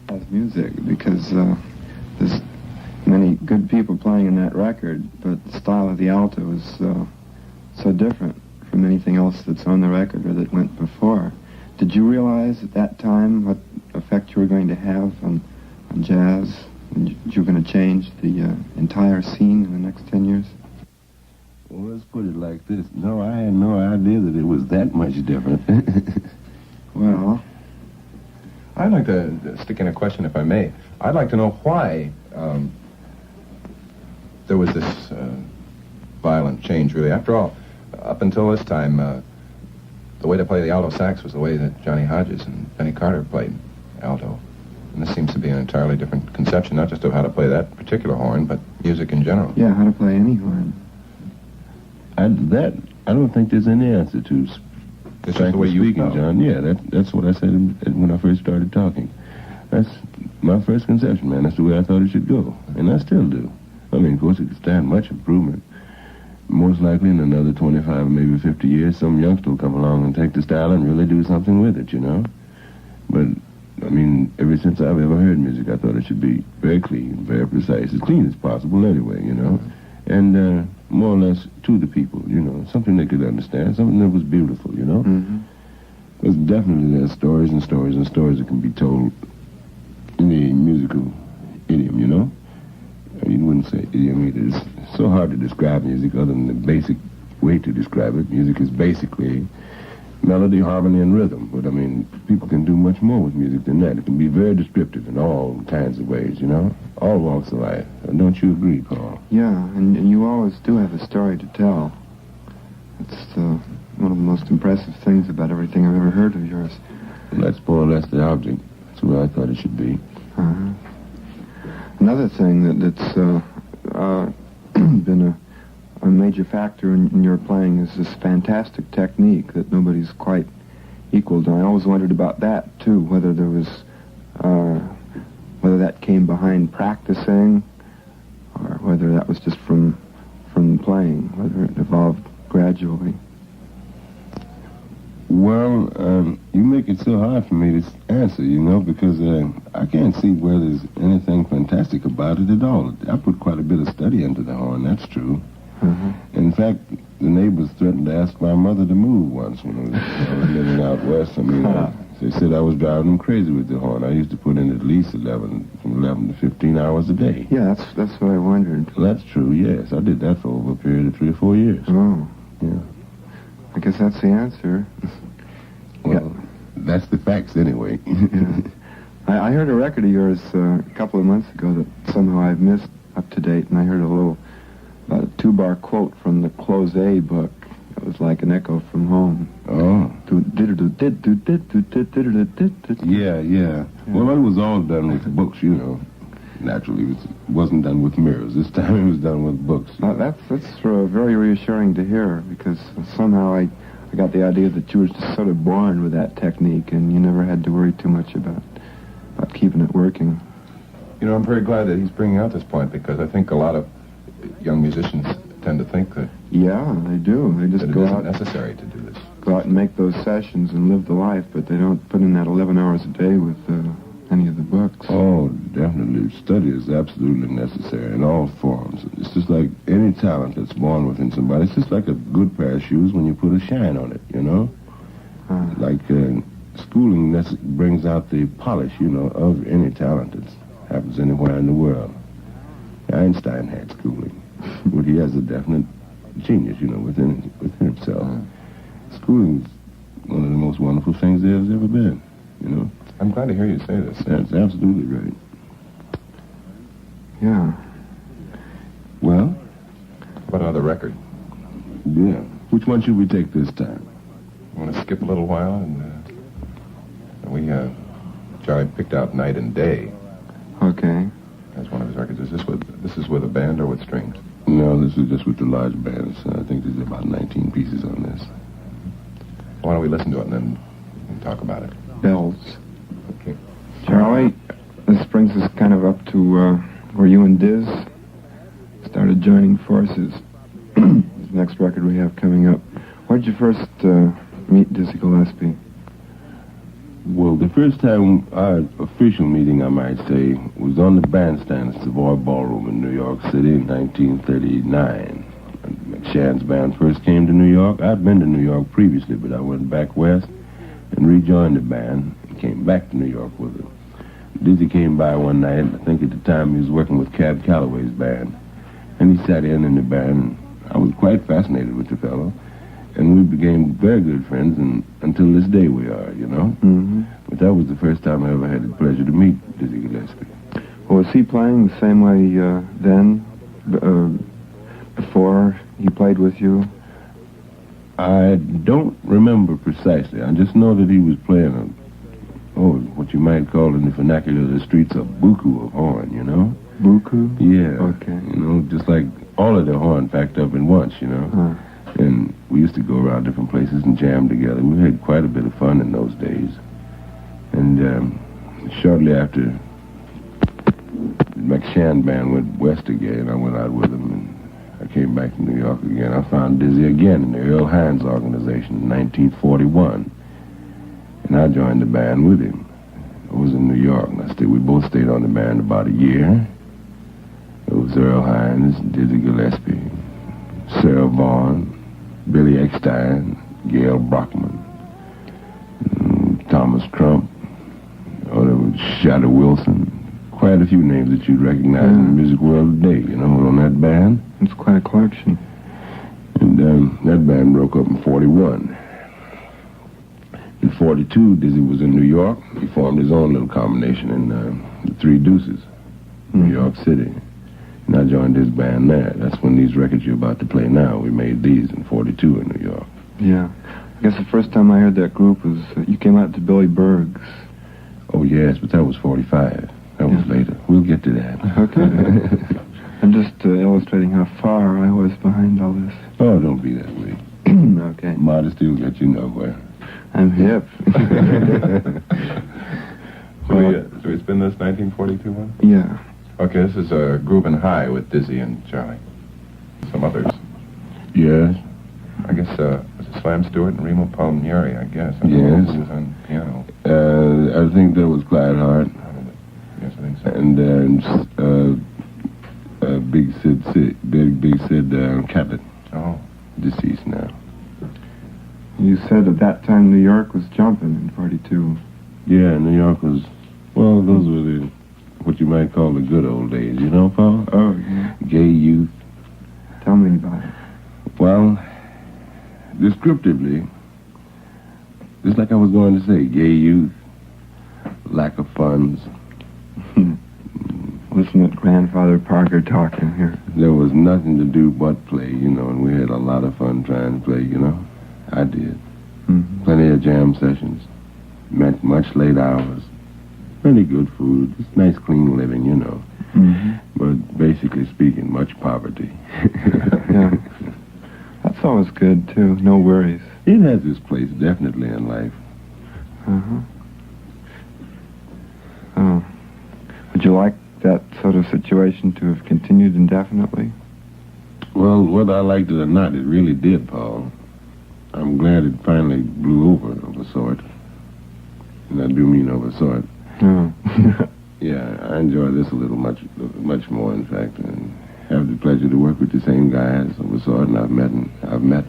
as music, because there's many good people playing in that record, but the style of the alto is so different from anything else that's on the record or that went before. Did you realize at that time what effect you were going to have on jazz? And you were going to change the entire scene in the next 10 years? Well, let's put it like this. No, I had no idea that it was that much different. Well, I'd like to stick in a question, if I may. I'd like to know why there was this violent change, really. After all, up until this time, the way to play the alto sax was the way that Johnny Hodges and Benny Carter played alto. And this seems to be an entirely different conception, not just of how to play that particular horn, but music in general. yeah, how to play any horn. I don't think there's any answer to. It's just the way you speaking, know. John. Yeah, that's what I said when I first started talking. That's my first conception, man. That's the way I thought it should go, and I still do. I mean, of course, it could stand much improvement. Most likely in another 25, maybe 50 years, some youngster will come along and take the style and really do something with it, you know? But, I mean, ever since I've ever heard music, I thought it should be very clean, very precise, as clean as possible anyway, you know? And more or less to the people, you know, something they could understand, something that was beautiful, you know? Mm-hmm. Because definitely there's stories and stories and stories that can be told in the musical idiom, you know? You wouldn't say idiom either. It's so hard to describe music other than the basic way to describe it. Music is basically melody, harmony, and rhythm. But, I mean, people can do much more with music than that. It can be very descriptive in all kinds of ways, you know? All walks of life. Don't you agree, Paul? Yeah, and you always do have a story to tell. It's one of the most impressive things about everything I've ever heard of yours. Well, that's more or less the object. That's where I thought it should be. Uh-huh. Another thing that's been a major factor in your playing is this fantastic technique that nobody's quite equaled. And I always wondered about that, too, whether there was, whether that came behind practicing or whether that was just from playing, whether it evolved gradually. Well, you make it so hard for me to answer, you know, because I can't see where there's anything fantastic about it at all. I put quite a bit of study into the horn, that's true. Uh-huh. In fact, the neighbors threatened to ask my mother to move once when I was living out west. I mean, they said I was driving them crazy with the horn. I used to put in at least from 11 to 15 hours a day. Yeah, that's what I wondered. Well, that's true, yes. I did that for over a period of 3 or 4 years. Oh. Yeah. I guess that's the answer. Well, that's the facts anyway. Yeah. I heard a record of yours a couple of months ago that somehow I've missed up to date, and I heard about a 2-bar quote from the Close A book. It was like an echo from home. Oh. Yeah. Well, it was all done with books, you know. Naturally, it wasn't done with mirrors. This time it was done with books. That's very reassuring to hear, because somehow I got the idea that you were just sort of born with that technique, and you never had to worry too much about keeping it working. You know, I'm very glad that he's bringing out this point, because I think a lot of young musicians tend to think that, Yeah, they do. They just that it go isn't out, necessary to do this. go out and make those sessions and live the life, but they don't put in that 11 hours a day with any of the books. Oh, definitely. Study is absolutely necessary in all forms. It's just like any talent that's born within somebody. It's just like a good pair of shoes when you put a shine on it, you know? Like schooling brings out the polish, you know, of any talent that happens anywhere in the world. Einstein had schooling, but he has a definite genius, you know, within himself. Schooling is one of the most wonderful things there's ever been, you know? I'm glad to hear you say this. That's absolutely right. Yeah. Well? What another record? Yeah. Which one should we take this time? I want to skip a little while, and Charlie picked out Night and Day Okay. as one of his records. This is with a band or with strings? No, this is just with the large bands. I think there's about 19 pieces on this. Why don't we listen to it and then we can talk about it? Bells. Okay. Charlie, this brings us kind of up to where you and Diz started joining forces. This next record we have coming up. Where did you first meet Dizzy Gillespie? Well, the first time, our official meeting, I might say, was on the bandstand at Savoy Ballroom in New York City in 1939. When McShann's band first came to New York. I'd been to New York previously, but I went back west and rejoined the band and came back to New York with it. Dizzy came by one night. I think at the time he was working with Cab Calloway's band. And he sat in the band, and I was quite fascinated with the fellow. And we became very good friends, and until this day we are, you know. Mm-hmm. But that was the first time I ever had the pleasure to meet Dizzy Gillespie. Well, was he playing the same way then, before he played with you? I don't remember precisely. I just know that he was playing what you might call in the vernacular of the streets, a buku of horn, you know? Buku? Yeah. Okay. You know, just like all of the horn packed up in once, you know? Huh. And we used to go around different places and jam together. We had quite a bit of fun in those days. And shortly after the McShann band went west again, I went out with them, and I came back to New York again. I found Dizzy again in the Earl Hines organization in 1941. And I joined the band with him. I was in New York, and we both stayed on the band about a year. It was Earl Hines, Dizzy Gillespie, Sarah Vaughan, Billy Eckstein, Gail Brockman, Thomas Crump, there was Shadow Wilson. Quite a few names that you'd recognize in the music world today, you know, on that band. It's quite a collection. And that band broke up in 41. In 42, Dizzy was in New York. He formed his own little combination in the Three Deuces, New York City. And I joined his band there. That's when these records you're about to play now, we made these in 42 in New York. Yeah. I guess the first time I heard that group was, you came out to Billy Berg's. Oh, yes, but that was 45. That was later. We'll get to that. Okay. I'm just illustrating how far I was behind all this. Oh, don't be that way. Okay. Modesty will get you nowhere. I'm hip. So it's been this 1942 one? Yeah. Okay, this is Groovin' High with Dizzy and Charlie. Some others. Yes. I guess, was it Slam Stewart and Remo Palmieri, I guess? I don't Yes. know who was on piano. I think that was Clyde Hart. Yes, I think so. And Big Sid Catlett. Oh. Deceased now. You said at that time New York was jumping in 42. Yeah, New York was, well, those were what you might call the good old days, you know, Paul? Oh, yeah. Gay youth. Tell me about it. Well, descriptively, just like I was going to say, gay youth, lack of funds. Listen to Grandfather Parker talking here. There was nothing to do but play, you know, and we had a lot of fun trying to play, you know. I did. Mm-hmm. Plenty of jam sessions. Meant much late hours. Plenty good food. Just nice, clean living, you know. Mm-hmm. But basically speaking, much poverty. Yeah. That's always good, too. No worries. It has its place, definitely, in life. Uh-huh. Oh. Would you like that sort of situation to have continued indefinitely? Well, whether I liked it or not, it really did, Paul. I'm glad it finally blew over of a sort. And I do mean of a sort. Oh. Yeah, I enjoy this a little much more, in fact, and have the pleasure to work with the same guys of a sort, and I've met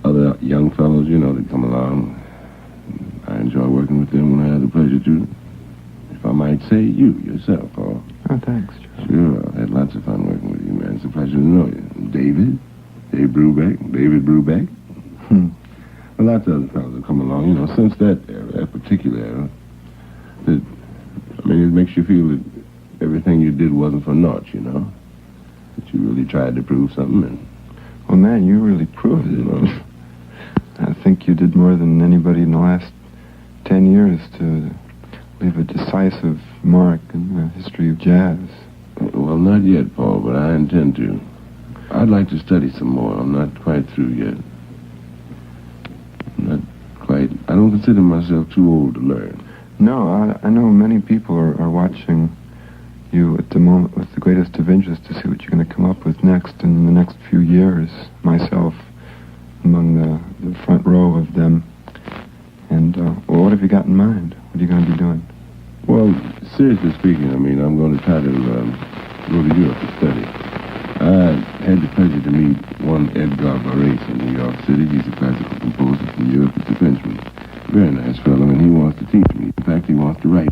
other young fellows, you know, that come along. I enjoy working with them when I have the pleasure to. If I might say, you yourself, Paul. Oh, thanks, Joe. Sure, I've had lots of fun working with you, man. It's a pleasure to know you. David Brubeck. Well, lots of other fellows have come along, you know, since that era, that particular era. That, I mean, it makes you feel that everything you did wasn't for naught, you know. That you really tried to prove something, and... Well, man, you really proved it. You know. I think you did more than anybody in the last 10 years to leave a decisive mark in the history of jazz. Well, not yet, Paul, but I intend to. I'd like to study some more. I'm not quite through yet. I don't consider myself too old to learn. No, I know many people are watching you at the moment with the greatest of interest to see what you're going to come up with next in the next few years. Myself among the front row of them. And well, what have you got in mind? What are you going to be doing? Well, seriously speaking, I mean, I'm going to try to go to Europe to study. I had the pleasure to meet one Edgar Varese in New York City. He's a classical composer from Europe. He's a Frenchman. Very nice fellow, and he wants to teach me. In fact, he wants to write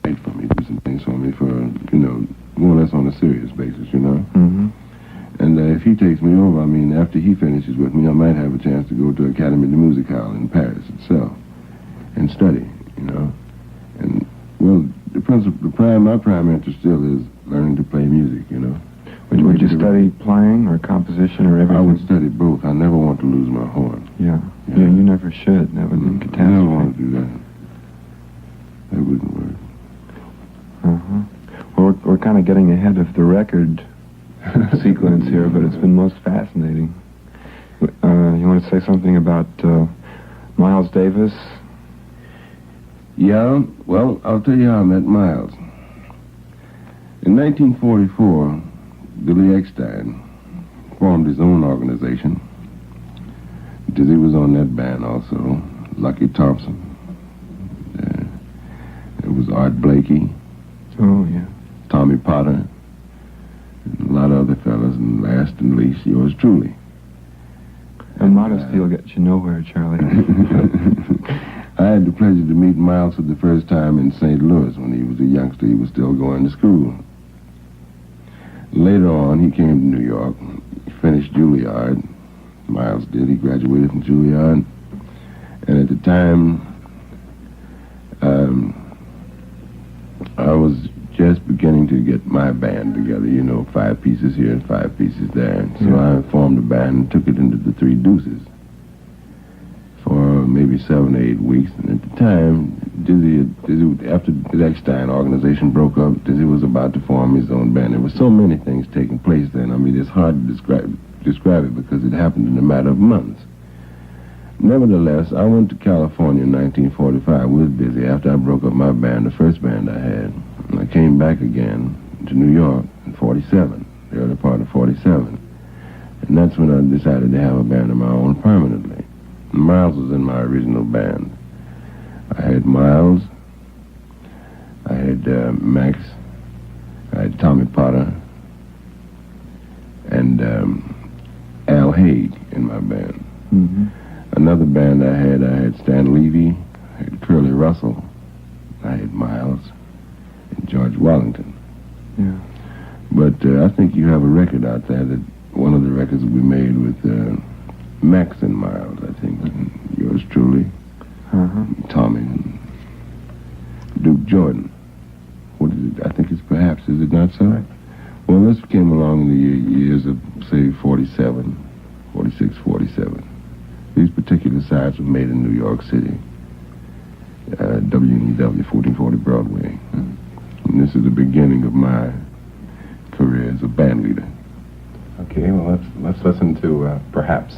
for me, do some things for me for, you know, more or less on a serious basis, you know. Mm-hmm. And if he takes me over, I mean, after he finishes with me, I might have a chance to go to Académie de Musicale in Paris itself and study, you know. And, well, my prime interest still is learning to play music, you know. Would you study playing or composition or everything? I would study both. I never want to lose my horn. Yeah, you never should. That would be catastrophe. I never want to do that. That wouldn't work. Uh-huh. Well, we're kind of getting ahead of the record sequence here, but it's been most fascinating. You want to say something about Miles Davis? Yeah, well, I'll tell you how I met Miles. In 1944, Billy Eckstein formed his own organization. Dizzy was on that band also. Lucky Thompson. It was Art Blakey. Oh, yeah. Tommy Potter. And a lot of other fellas. And last and least, yours truly. And modesty will get you nowhere, Charlie. I had the pleasure to meet Miles for the first time in St. Louis when he was a youngster. He was still going to school. Later on, he came to New York. He finished Juilliard. Miles did. He graduated from Juilliard. And at the time, I was just beginning to get my band together, you know, 5 pieces here and 5 pieces there. So I formed a band and took it into the Three Deuces for maybe 7 or 8 weeks. And at the time, Dizzy, after the Eckstein organization broke up, Dizzy was about to form his own band. There were so many things taking place then. I mean, it's hard to describe it because it happened in a matter of months. Nevertheless, I went to California in 1945 with Dizzy after I broke up my band, the first band I had. And I came back again to New York in 47, the early part of 47. And that's when I decided to have a band of my own permanently. And Miles was in my original band. I had Miles, I had Max, I had Tommy Potter, and Al Haig in my band. Mm-hmm. Another band I had Stan Levy, I had Curly Russell, I had Miles, and George Wellington. Yeah. But I think you have a record out there that one of the records we made with Max and Miles, I think, and yours truly, Tommy, and Duke Jordan. What is it? I think it's Perhaps, is it not so? Right. Well, this came along in the years of, say, 47, 46, 47. These particular sides were made in New York City, WNEW, 1440 Broadway. And this is the beginning of my career as a band leader. Okay, well, let's listen to Perhaps.